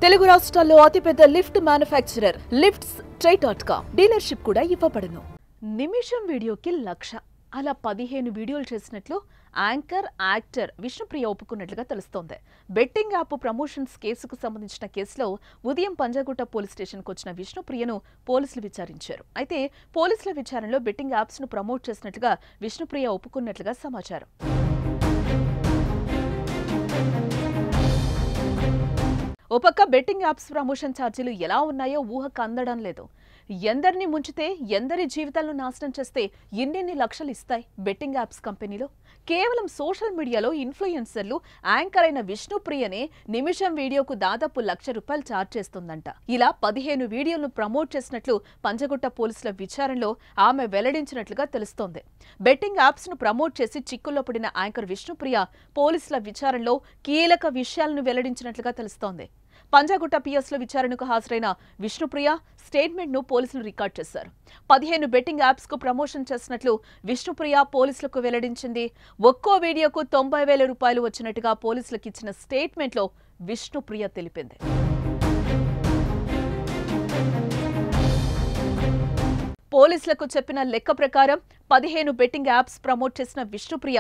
తెలుగు రాష్ట్రాల్లో అతిపెద్ద lift manufacturer lifts dealership కూడా ఇవ్వబడును. నిమిషం వీడియోకి 1,00,000 అలా 15 వీడియోలు చేసినట్లు యాంకర్ యాక్టర్ విష్ణుప్రియ ఒప్పుకున్నట్లుగా తెలుస్తోంది. బెట్టింగ్ యాప్ ప్రమోషన్స్ కేసుకు సంబంధించిన కేసులో ఉదయం పంజాగుట్ట పోలీస్ స్టేషన్కు వచ్చిన విష్ణుప్రియను పోలీసులు విచారించారు. అయితే పోలీసుల విచారణలో బెట్టింగ్ యాప్స్ ను ప్రమోట్ చేసినట్లుగా విష్ణుప్రియ ఒప్పుకున్నట్లుగా సమాచారం. ఓ పక్క బెట్టింగ్ యాప్స్ ప్రమోషన్ ఛార్జీలు ఎలా ఉన్నాయో ఊహకు అందడం లేదు. ఎందరిని ముంచితే ఎందరి జీవితాలను నాశనం చేస్తే ఎన్నెన్ని లక్షలు ఇస్తాయి బెట్టింగ్ యాప్స్ కంపెనీలో. కేవలం సోషల్ మీడియాలో ఇన్ఫ్లుయెన్సర్లు యాంకర్ అయిన విష్ణుప్రియనే నిమిషం వీడియోకు దాదాపు ₹1,00,000 ఛార్జ్ చేస్తుందంట. ఇలా 15 వీడియోలను ప్రమోట్ చేసినట్లు పంజగుట్ట పోలీసుల విచారణలో ఆమె వెల్లడించినట్లుగా తెలుస్తోంది. బెట్టింగ్ యాప్స్ ను ప్రమోట్ చేసి చిక్కుల్లో పడిన యాంకర్ విష్ణుప్రియ పోలీసుల విచారణలో కీలక విషయాలను వెల్లడించినట్లుగా తెలుస్తోంది. పంజాగుట్ట పిఎస్లో విచారణకు హాజరైన విష్ణుప్రియ స్టేట్మెంట్ ను పోలీసులు రికార్డ్ చేశారు. 15 బెట్టింగ్ యాప్స్ కు ప్రమోషన్ చేసినట్లు విష్ణుప్రియ పోలీసులకు వెల్లడించింది. ఒక్కో వీడియోకు ₹90,000 వచ్చినట్టుగా పోలీసులకు ఇచ్చిన స్టేట్మెంట్ లో విష్ణుప్రియ తెలిపింది. పోలీసులకు చెప్పిన లెక్క ప్రకారం 15 బెట్టింగ్ యాప్స్ ప్రమోట్ చేసిన విష్ణుప్రియ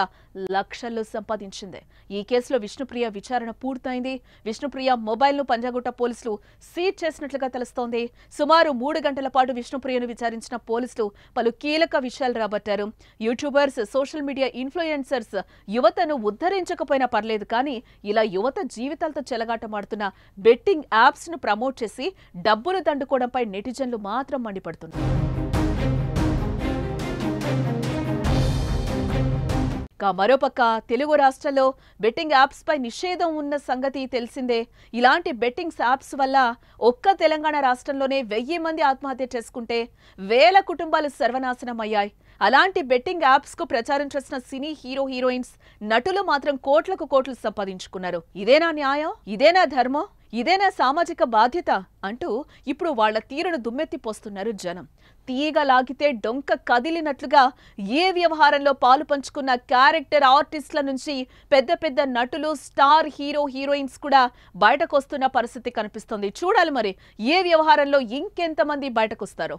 లక్షల్లో సంపాదించింది. ఈ కేసులో విష్ణుప్రియ విచారణ పూర్తయింది. విష్ణుప్రియ మొబైల్ ను పంజాగుట్ట పోలీసులు సీజ్ చేసినట్లుగా తెలుస్తోంది. సుమారు 3 గంటల పాటు విష్ణుప్రియను విచారించిన పోలీసులు పలు కీలక విషయాలు రాబట్టారు. యూట్యూబర్స్, సోషల్ మీడియా ఇన్ఫ్లుయెన్సర్స్ యువతను ఉద్ధరించకపోయినా పర్లేదు, కానీ ఇలా యువత జీవితాలతో చెలగాటమాడుతున్న బెట్టింగ్ యాప్స్ ను ప్రమోట్ చేసి డబ్బులు దండుకోవడంపై నెటిజన్లు మాత్రం మండిపడుతున్నారు. మరోపక్క తెలుగు రాష్ట్రాల్లో బెట్టింగ్ యాప్స్ పై నిషేధం ఉన్న సంగతి తెలిసిందే. ఇలాంటి బెట్టింగ్ యాప్స్ వల్ల ఒక్క తెలంగాణ రాష్ట్రంలోనే 1000 మంది ఆత్మహత్య చేసుకుంటే 1000 కుటుంబాలు సర్వనాశనం అయ్యాయి. అలాంటి బెట్టింగ్ యాప్స్ కు ప్రచారం చేసిన సినీ హీరోయిన్స్, నటులు మాత్రం కోట్లకు కోట్లు సంపాదించుకున్నారు. ఇదేనా న్యాయం? ఇదేనా ధర్మం? ఇదేనా సామాజిక బాధ్యత అంటూ ఇప్పుడు వాళ్ల తీరును దుమ్మెత్తిపోస్తున్నారు జనం. తీగ లాగితే డొంక కదిలినట్లుగా ఏ వ్యవహారంలో పాలు పంచుకున్న క్యారెక్టర్ ఆర్టిస్టుల నుంచి పెద్ద పెద్ద నటులు, స్టార్ హీరోయిన్స్ కూడా బయటకొస్తున్న పరిస్థితి కనిపిస్తోంది. చూడాలి మరి ఏ వ్యవహారంలో ఇంకెంతమంది బయటకొస్తారో.